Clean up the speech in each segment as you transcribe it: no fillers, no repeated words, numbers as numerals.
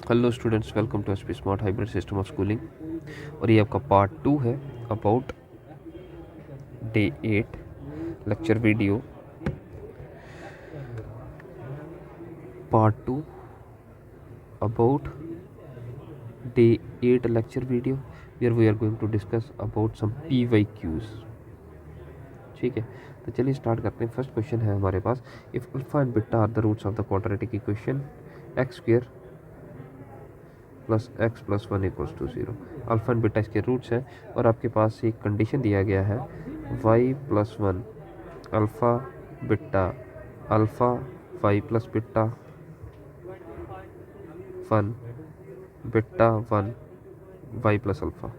Hello students, welcome to SP smart hybrid system of schooling. और ये आपका part 2 है about day 8 lecture video. Part 2 about day 8 lecture video where we are going to discuss about some PYQs। ठीक है, तो चलिए start करते हैं। फर्स्ट क्वेश्चन है हमारे पास, if alpha and beta are the roots of the quadratic equation x square plus x plus 1 equals to 0। Alpha and beta इसके रूट्स हैं और आपके पास एक कंडीशन दिया गया है y plus 1 alpha beta alpha y plus beta 1 beta 1 y plus alpha.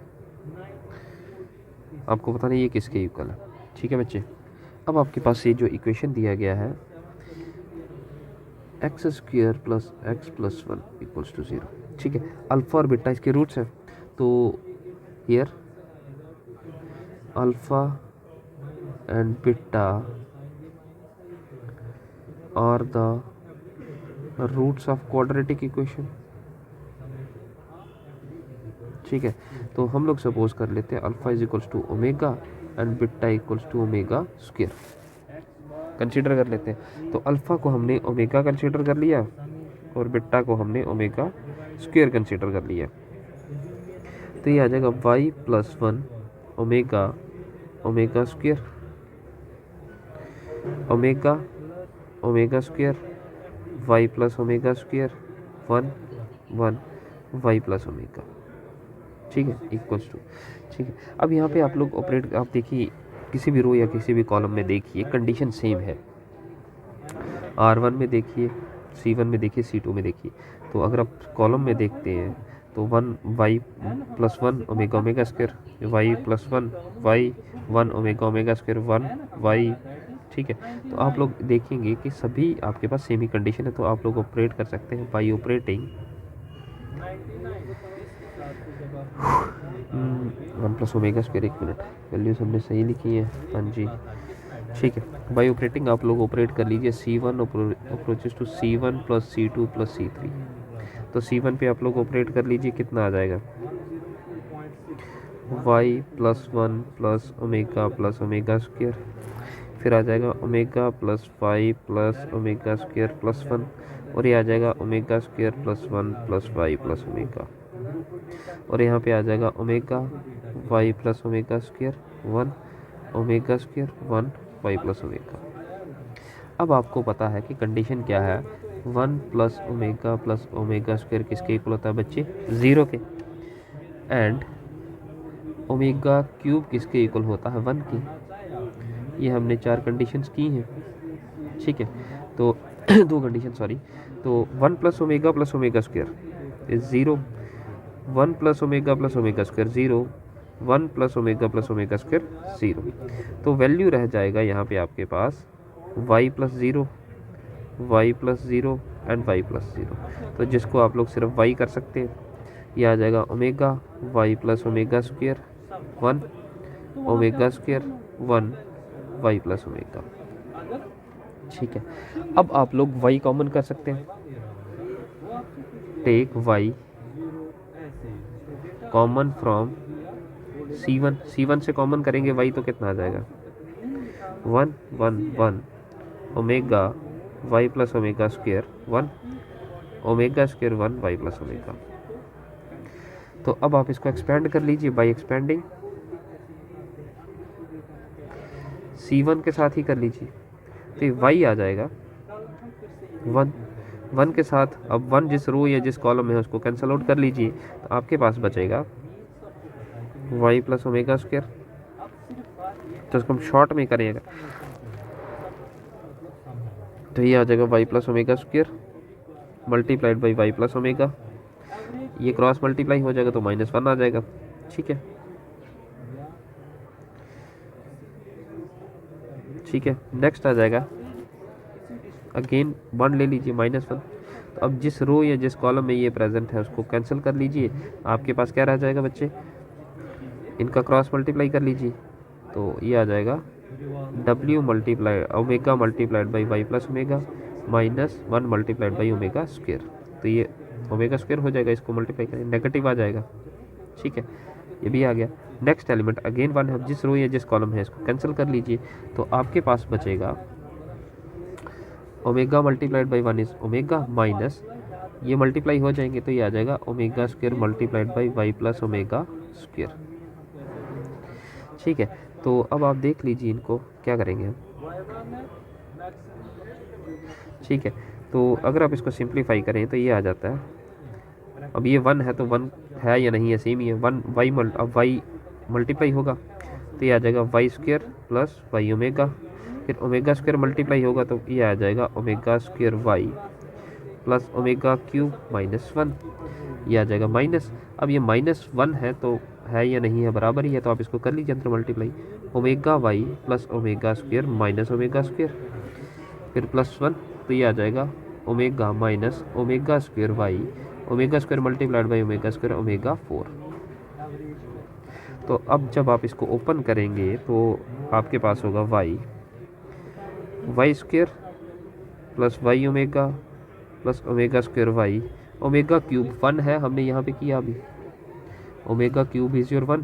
आपको पता नहीं ये किसके इक्वल है। ठीक है बच्चे, अब आपके पास ये जो इक्वेशन दिया गया है x square plus x plus 1 equals to 0। ठीक है, अल्फ़ा और बीटा इसके रूट्स हैं, तो here alpha and beta are the roots of quadratic equation. ठीक है, तो हम लोग सपोज कर लेते हैं alpha is equals to omega and beta equals to omega square consider कर लेते हैं। तो अल्फ़ा को हमने ओमेगा कंसीडर कर लिया और बीटा को हमने ओमेगा स्क्वायर कंसीडर कर लिया। तो ये आ जाएगा y plus 1 omega omega square omega omega square y plus omega square 1 1 y plus omega. ठीक है, इक्वल्स टू। ठीक है, अब यहाँ पे आप लोग ऑपरेट, आप देखिए किसी भी रो या किसी भी कॉलम में देखिए कंडीशन सेम है। R1 में देखिए, C1 में देखिए, C2 में देखिए। तो अगर आप कॉलम में देखते हैं तो 1 y plus 1 omega omega square y plus 1 y 1 omega omega square 1 y। ठीक है, तो आप लोग देखेंगे कि सभी आपके पास सेम ही कंडीशन है, तो आप लोग ऑपरेट कर सकते हैं by operating 1 plus omega square. 1 minute, values हमने सही लिखी है। हाँ जी, ठीक है, बाई ऑपरेटिंग आप लोग ऑपरेट कर लीजिए C1 approaches to C1 plus C2 plus C3। तो C1 पे आप लोग ऑपरेट कर लीजिए, कितना आ जाएगा y plus 1 plus omega square, फिर आ जाएगा omega plus 5 plus omega square plus 1, और ये आ जाएगा omega square plus 1 plus y plus omega, और यहाँ पे आ जाएगा omega y plus omega square 1 omega square 1 y plus omega. अब आपको पता है कि कंडीशन क्या है, 1 प्लस ओमेगा स्क्वायर किसके इक्वल होता है बच्चे, 0 के, एंड ओमेगा क्यूब किसके इक्वल होता है, 1 की। ये हमने 4 कंडीशंस की हैं। ठीक है, तो 2 कंडीशन सॉरी। तो 1 plus omega square is 0, 1 plus omega square 0, 1 plus omega square 0। तो वैल्यू रह जाएगा यहाँ पे आपके पास y plus 0 and y plus 0। तो जिसको आप लोग सिर्फ y कर सकते हैं, ये आ जाएगा omega y plus omega square 1 omega square 1 y plus omega. ठीक है, अब आप लोग y कॉमन कर सकते हैं। Take y common from C1 से कॉमन करेंगे y, तो कितना आ जाएगा 1 1 1 omega y plus omega square 1 omega square 1 y plus omega. तो अब आप इसको एक्सपेंड कर लीजिए बाय एक्सपेंडिंग C1 के साथ ही कर लीजिए, तो ये y आ जाएगा 1 के साथ। अब 1 जिस रो या जिस कॉलम में है उसको कैंसिल आउट कर लीजिए, तो आपके पास बचेगा y प्लस ओमेगा स्क्वायर। तो इसको हम शॉर्ट में करेंगे, तो ये आ जाएगा y plus omega square multiplied by y plus omega. ये क्रॉस मल्टीप्लाई हो जाएगा तो -1 आ जाएगा। ठीक है, ठीक है, नेक्स्ट आ जाएगा अगेन 1 ले लीजिए -1। तो अब जिस रो या जिस कॉलम में ये प्रेजेंट है उसको कैंसिल कर लीजिए, आपके पास क्या रह जाएगा बच्चे, इनका क्रॉस मल्टीप्लाई कर लीजिए, तो ये आ जाएगा w multiply omega multiplied by y plus omega minus 1 multiplied by omega square. तो ये ओमेगा स्क्वायर हो जाएगा, इसको मल्टीप्लाई करें नेगेटिव आ जाएगा, ठीक है, ये भी आ गया। नेक्स्ट एलिमेंट अगेन 1 है, जिस रो या जिस कॉलम है इसको कैंसिल कर लीजिए, तो आपके पास बचेगा omega multiplied by 1 is omega minus ये मल्टीप्लाई हो जाएंगे तो ये आ जाएगा omega square multiplied by Y plus omega square, ठीक है। तो अब आप देख लीजिए इनको क्या करेंगे हम, ठीक है। तो अगर आप इसको सिंप्लीफाई करें तो ये आ जाता है, अब ये 1 है तो 1 है या नहीं है, सेम ही है, 1 वाई अब वाई मल्टीप्लाई होगा तो ये आ जाएगा Y square plus Y omega, फिर ओमेगा स्क्वायर मल्टीप्लाई होगा तो ये आ जाएगा omega square Y plus omega cube minus 1, ये आ जाएगा माइनस। अब ये -1 है तो है या नहीं है, बराबर ही है, तो आप इसको कर लीजिए अंदर multiply, omega Y plus omega square minus omega square, फिर +1 तो ये आ जाएगा omega minus omega square Y, omega square multiplied by omega square omega 4। तो अब जब आप इसको ओपन करेंगे तो आपके पास होगा Y square plus Y omega plus omega square Y, omega cube 1 है, हमने यहाँ पे किया अभी, ओमेगा क्यूब इज योर 1,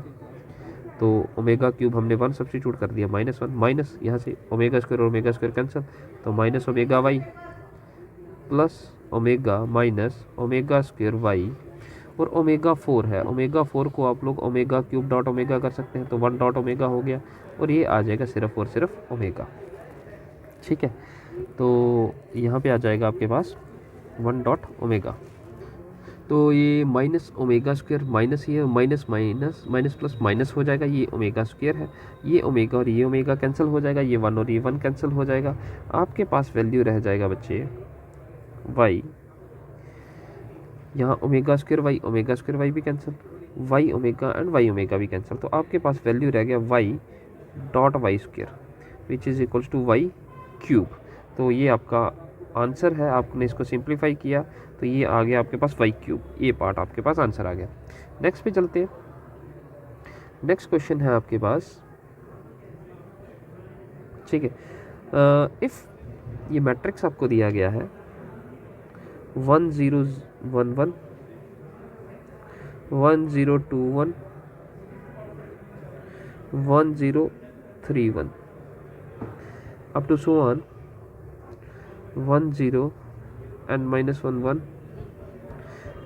तो ओमेगा क्यूब हमने 1 सब्स्टिट्यूट कर दिया, -1 माइनस यहाँ से ओमेगा स्क्वायर और ओमेगा स्क्वायर कैंसिल, तो minus omega Y plus omega minus omega square Y, और ओमेगा 4 है, ओमेगा 4 को आप लोग ओमेगा क्यूब डॉट ओमेगा कर सकते हैं, तो 1 डॉट ओमेगा हो गया, और ये आ जाएगा सिर्फ और सिर्फ ओमेगा, ठीक है। तो यहाँ पे आ जाएगा आपके पास 1 डॉट ओमेगा, तो ये माइनस ओमेगा स्क्वायर माइनस ये minus minus minus plus minus हो जाएगा, ये ओमेगा स्क्वायर है, ये ओमेगा और ये ओमेगा कैंसिल हो जाएगा, ये 1 और ये 1 कैंसिल हो जाएगा, आपके पास वैल्यू रह जाएगा बच्चे वाई, यहाँ ओमेगा स्क्वायर वाई भी cancel, Y omega and Y omega भी कैंसिल, तो आपके पास वैल्यू रह गया Y dot Y square which is equals to Y cube. तो ये आपका आंसर है, आपने इसको सिंप्लीफाई किया तो ये आ गया आपके पास वाई क्यूब, ये पार्ट आपके पास आंसर आ गया। नेक्स्ट पे चलते हैं, नेक्स्ट क्वेश्चन है आपके पास, ठीक है। इफ़ ये मैट्रिक्स आपको दिया गया है 1 0 1 1 1 0 2 1 1 0 3 1 up to so on 1 0 and -1 1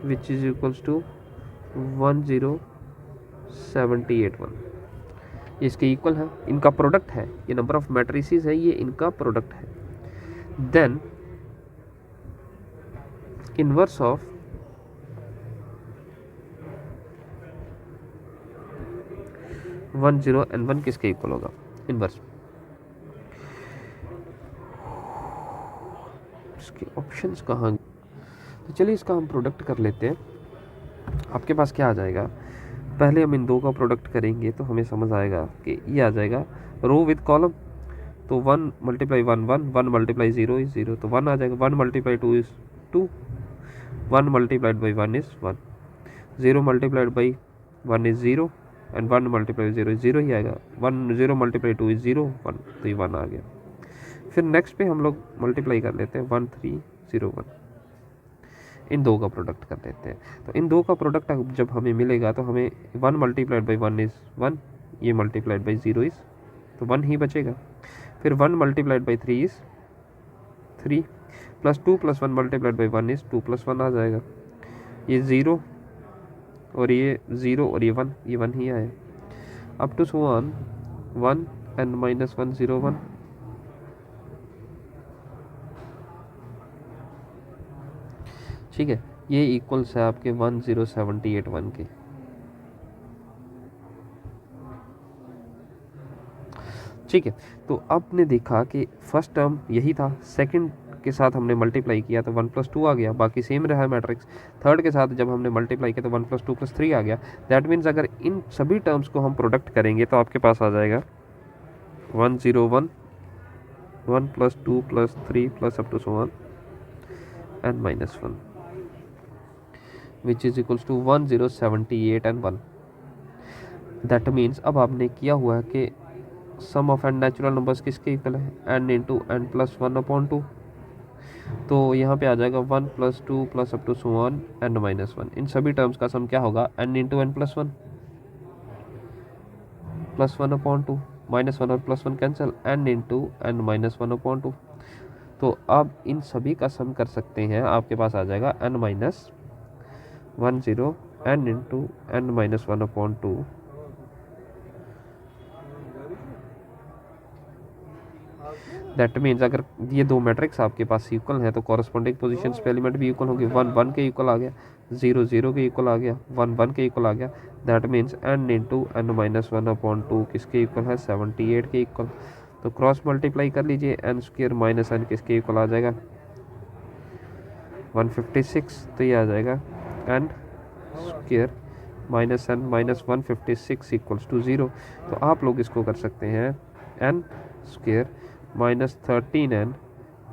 which is equals to 1 0 78 1, ये इसके इक्वल है, इनका प्रोडक्ट है, ये नंबर ऑफ मैट्रिसेस है, ये इनका प्रोडक्ट है। Then inverse of one zero and 1 किसके इक्वल होगा, इनवर्स, इसके ऑप्शंस कहाँ, तो चलिए इसका हम प्रोडक्ट कर लेते हैं। आपके पास क्या आ जाएगा, पहले हम इन दो का प्रोडक्ट करेंगे तो हमें समझ आएगा कि ये आ जाएगा रो विद कॉलम, तो 1 मल्टीप्लाई 1 1 1 मल्टीप्लाई 0 इज 0, तो 1 आ जाएगा, 1 multiply 2 is 2, 1 multiplied by 1 is 1, 0 multiplied by 1 is 0 and 1 multiply 0 is 0 ही आएगा, 1 0 मल्टीप्लाई 2 इज 0 1, तो ये 1 आ गया। फिर नेक्स्ट पे हम लोग मल्टीप्लाई कर लेते हैं 1 3 0 1, इन दो का प्रोडक्ट कर लेते हैं। तो इन दो का प्रोडक्ट जब हमें मिलेगा तो हमें 1 मल्टीप्लाइड बाई 1 इज़ 1, ये मल्टीप्लाइड बाई 0 इज़, तो 1 ही बचेगा। फिर 1 multiplied by 3 is 3, plus 2 plus 1 multiplied by 1 is 2 plus 1 आ जाएगा, ये 0 और ये 0 और ये 1, ये 1 ही आया। Up to so on 1 and -1 0 1, ठीक है, ये इक्वल्स है आपके 1 0 78 1 के। ठीक है, तो आपने देखा कि फर्स्ट टर्म यही था, सेकंड के साथ हमने मल्टीप्लाई किया तो 1 + 2 आ गया, बाकी सेम रहा मैट्रिक्स। थर्ड के साथ जब हमने मल्टीप्लाई किया तो 1 + 2 + 3 आ गया। दैट मीन्स अगर इन सभी टर्म्स को हम प्रोडक्ट करेंगे तो आपके पास आ जाएगा 1 0 1 1 + 2 + 3 + up to so on and -1 which is equals to 1 0 78 and 1। That means अब आपने किया हुआ है कि सम ऑफ एंड नेचुरल नंबर्स किसके इक्वल है, n × n + 1/2। तो यहाँ पे आ जाएगा 1 + 2 + up to so on n-1। इन सभी टर्म्स का सम क्या होगा, n इंटू n + 1 +1/2, -1 और +1 कैंसिल, n इंटू n -1/2। तो अब इन सभी का सम कर सकते हैं, आपके पास आ जाएगा n-10 n into n -1/2। That means अगर ये दो मैट्रिक्स आपके पास इक्वल हैं तो कॉरस्पॉन्डिंग पोजीशंस पे एलिमेंट भी इक्वल होंगे। 1 1 के इक्वल आ गया, 0 0 के इक्वल आ गया, 1 1 के इक्वल आ गया। That means n into n -1/2 किसके इक्वल है, 78 के इक्वल। तो क्रॉस मल्टीप्लाई कर लीजिए, n² माइनस n किसके इक्वल आ जाएगा, 156। तो ये आ जाएगा n² minus n minus 156 equals to 0। तो आप लोग इसको कर सकते हैं n² minus 13n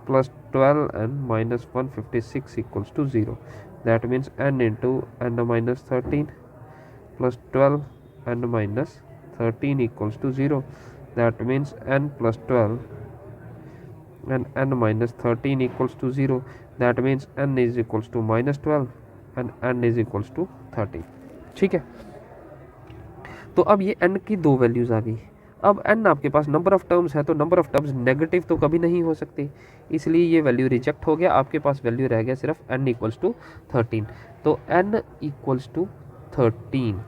plus 12n minus 156 equals to 0। That means n into n minus 13 plus 12n minus 13 equals to 0. That means n plus 12 and n minus 13 equals to 0. That means n is equals to minus 12 and n is equals to 13. ठीक है, तो अब ये n की दो values आ गई। अब n आपके पास नंबर ऑफ टर्म्स है, तो नंबर ऑफ टर्म्स नेगेटिव तो कभी नहीं हो सकती, इसलिए ये वैल्यू रिजेक्ट हो गया। आपके पास वैल्यू रह गया सिर्फ n इक्वल्स टू 13। तो n इक्वल्स टू 13,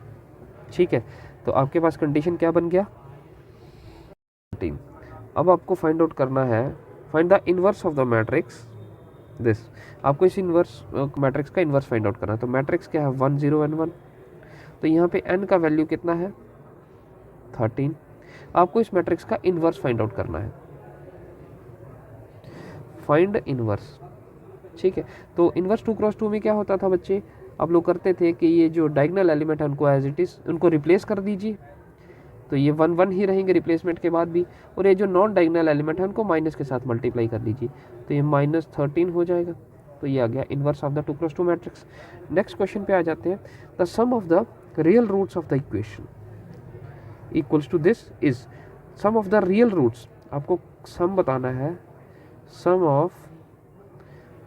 ठीक है। तो आपके पास कंडीशन क्या बन गया, 13। अब आपको फाइंड आउट करना है, find the inverse of the matrix this. आपको इस इनवर्स मैट्रिक्स का इनवर्स फाइंड आउट करना है। तो मैट्रिक्स क्या है, 1 0 n 1। तो यहाँ पे n का वैल्यू कितना है, 13। आपको इस मैट्रिक्स का इनवर्स फाइंड आउट करना है, फाइंड इनवर्स, ठीक है। तो इनवर्स 2 क्रॉस 2 में क्या होता था बच्चे, आप लोग करते थे कि ये जो डायगोनल एलिमेंट है उनको एज इट इज उनको रिप्लेस कर दीजिए, तो ये 1 1 ही रहेंगे रिप्लेसमेंट के बाद भी। और ये जो नॉन डायगोनल एलिमेंट है उनको माइनस के साथ मल्टीप्लाई कर लीजिए, तो ये -13 हो जाएगा। तो ये आ गया inverse of the 2 cross 2 matrix. Next question पे आ जाते हैं। The sum of the real roots of the equation equals to this is, sum of the real roots, आपको सम बताना है, sum of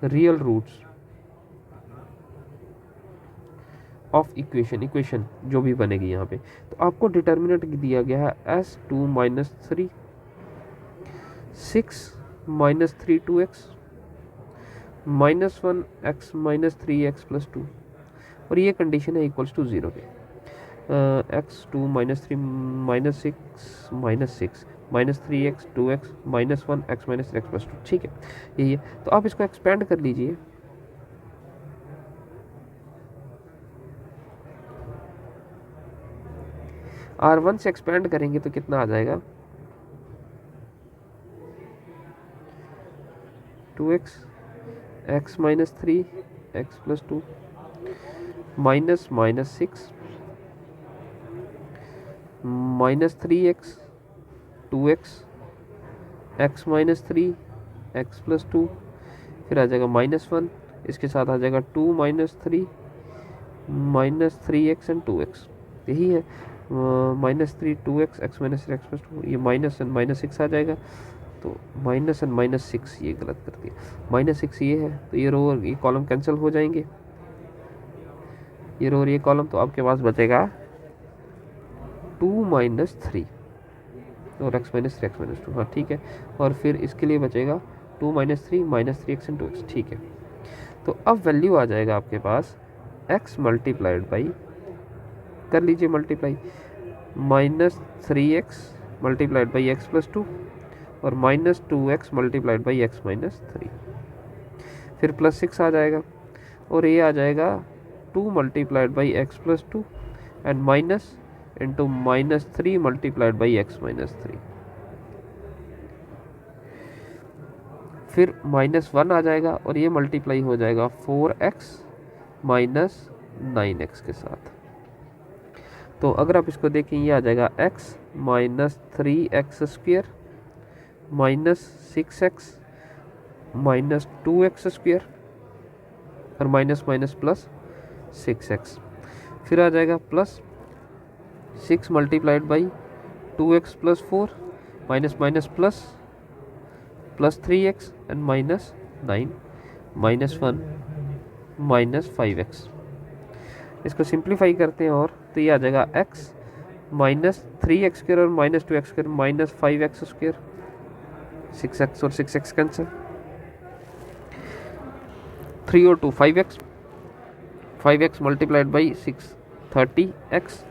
real roots of equation जो भी बनेगी यहाँ पे। तो आपको डिटर्मिनेंट दिया गया है s2 - 3 6 - 3 2x -1x -3x + 2, और ये कंडीशन है इक्वल्स टू 0 पे। x2 - 3 - 6 -3x 2x -1x -3x + 2, ठीक है, यही है। तो आप इसको एक्सपेंड कर लीजिए, R1 से एक्सपेंड करेंगे तो कितना आ जाएगा, 2x x - 3x + 2 -6 -3x 2x x - 3x + 2, फिर आ जाएगा -1, इसके साथ आ जाएगा 2 - 3 -3x and 2x, यही है। -3 2x x - 3x + 2, ये -6 आ जाएगा। तो -6 ये गलत कर दिया, -6 ये है, तो ये रो और ये कॉलम कैंसिल हो जाएंगे, ये रो और ये कॉलम। तो आपके पास बचेगा 2 - 3 और x - 3x - 2, हाँ ठीक है। और फिर इसके लिए बचेगा 2 - 3 -3x and 2x, ठीक है। तो अब वैल्यू आ जाएगा आपके पास x मल्टीप्लाइड बाई, कर लीजिए multiply, -3x multiplied by x + 2 और -2x मल्टीप्लाइड बाई x - 3, फिर +6 आ जाएगा, और ये आ जाएगा 2 multiplied by x + 2 and minus into -3 multiplied by x - 3, फिर -1 आ जाएगा, और ये मल्टीप्लाई हो जाएगा 4x - 9x के साथ। तो अगर आप इसको देखें, ये आ जाएगा x - 3x² -6x -2x² और माइनस प्लस 6x, फिर आ जाएगा +6 multiplied by 2x + 4 minus plus +3x and -9, -1 -5x। इसको सिंप्लीफाई करते हैं और तो ये आ जाएगा x -3x² और -2x² -5x²। 6x और 6x कैंसिल, 3 और 2 5x, 5x multiplied by 6 30x,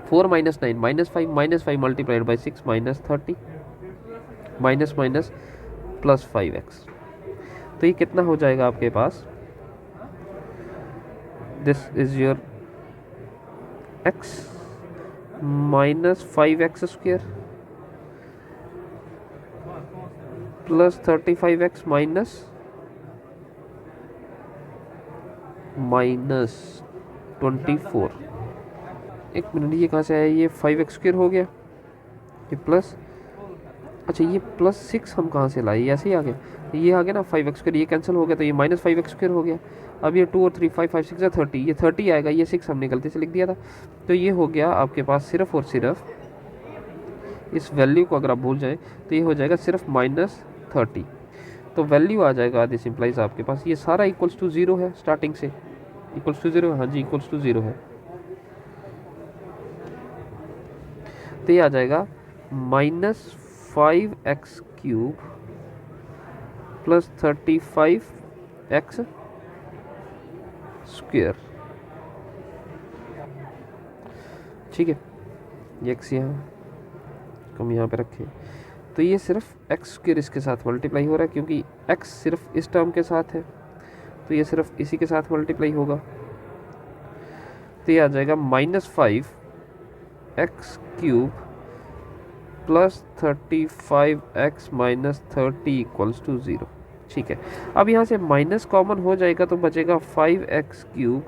4 -9 -5 multiplied by 6 -30, minus minus plus 5x। तो ये कितना हो जाएगा आपके पास, this is your x -5x² plus 35x minus 24। एक मिनट, ये कहाँ से आया, ये 5x² हो गया, ये प्लस, अच्छा ये +6 हम कहाँ से लाए, ऐसे ही आ गया, ये आ गया ना 5x², ये कैंसिल हो गया तो ये -5x² हो गया। अब ये 2 और 3 5 5 6 है 30, ये 30 आएगा, ये 6 हमने गलती से लिख दिया था। तो ये हो गया आपके पास सिर्फ और सिर्फ, इस वैल्यू को अगर आप भूल जाएं तो ये हो जाएगा सिर्फ -30। तो वैल्यू आ जाएगा, दिस इंप्लाइज आपके पास ये सारा इक्वल्स टू 0 है, स्टार्टिंग से इक्वल्स टू 0, हाँ जी इक्वल्स टू 0 है। तो ये आ जाएगा -5x³ प्लस 35x²। ठीक है, ये x यहाँ हम यहाँ पे रखें, तो ये सिर्फ x² इसके साथ मल्टीप्लाई हो रहा है, क्योंकि x सिर्फ इस टर्म के साथ है तो ये सिर्फ इसी के साथ मल्टीप्लाई होगा। तो ये आ जाएगा -5x³ plus 35x minus 30 equals to 0। ठीक है, अब यहाँ से माइनस कॉमन हो जाएगा तो बचेगा 5x³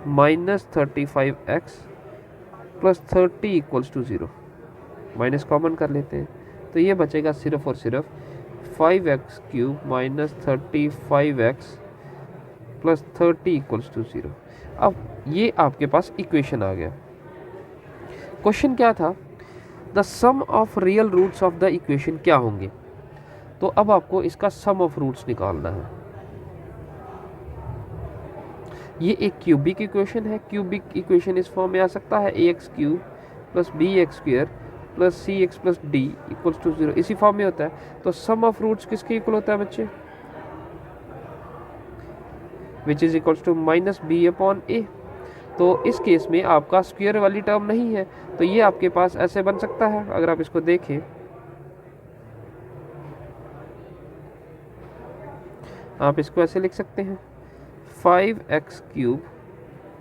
minus 35x plus 30 equals to 0। Minus common कर लेते हैं तो ये बचेगा सिर्फ और सिर्फ 5x³ minus 35x plus 30 equals to 0। अब ये आपके पास इक्वेशन आ गया। क्वेश्चन क्या था, the sum of real roots of the equation क्या होंगे। तो अब आपको इसका सम ऑफ रूट्स निकालना है। ये एक क्यूबिक इक्वेशन है, क्यूबिक इक्वेशन इस फॉर्म में आ सकता है ax³ plus bx² plus cx plus d equals to 0, इसी फॉर्म में होता है। तो सम ऑफ रूट्स किसके इक्वल होता है बच्चे, विच इज इक्वल्स टू -b/a। तो इस केस में आपका स्क्वायर वाली टर्म नहीं है, तो ये आपके पास ऐसे बन सकता है, अगर आप इसको देखें आप इसको ऐसे लिख सकते हैं 5x³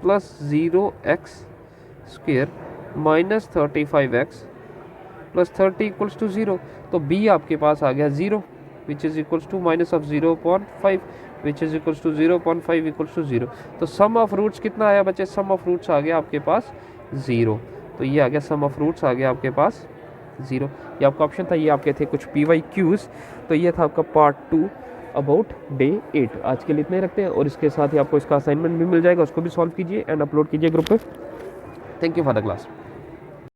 plus 0x² minus 35x plus 30 equals to 0। तो b आपके पास आ गया 0 which is equals to minus of 0.5 which is equals to 0.5 equals to 0। तो सम ऑफ रूट्स कितना आया बच्चे, सम ऑफ रूट्स आ गया आपके पास 0। तो ये आ गया सम ऑफ रूट्स आ गया आपके पास 0। ये आपका ऑप्शन था, ये आपके थे कुछ PYQs। तो ये था आपका पार्ट 2 अबाउट डे 8। आज के लिए इतने रखते हैं और इसके साथ ही आपको इसका असाइनमेंट भी मिल जाएगा, उसको भी सॉल्व कीजिए एंड अपलोड कीजिए ग्रुप पे। Thank you for the class.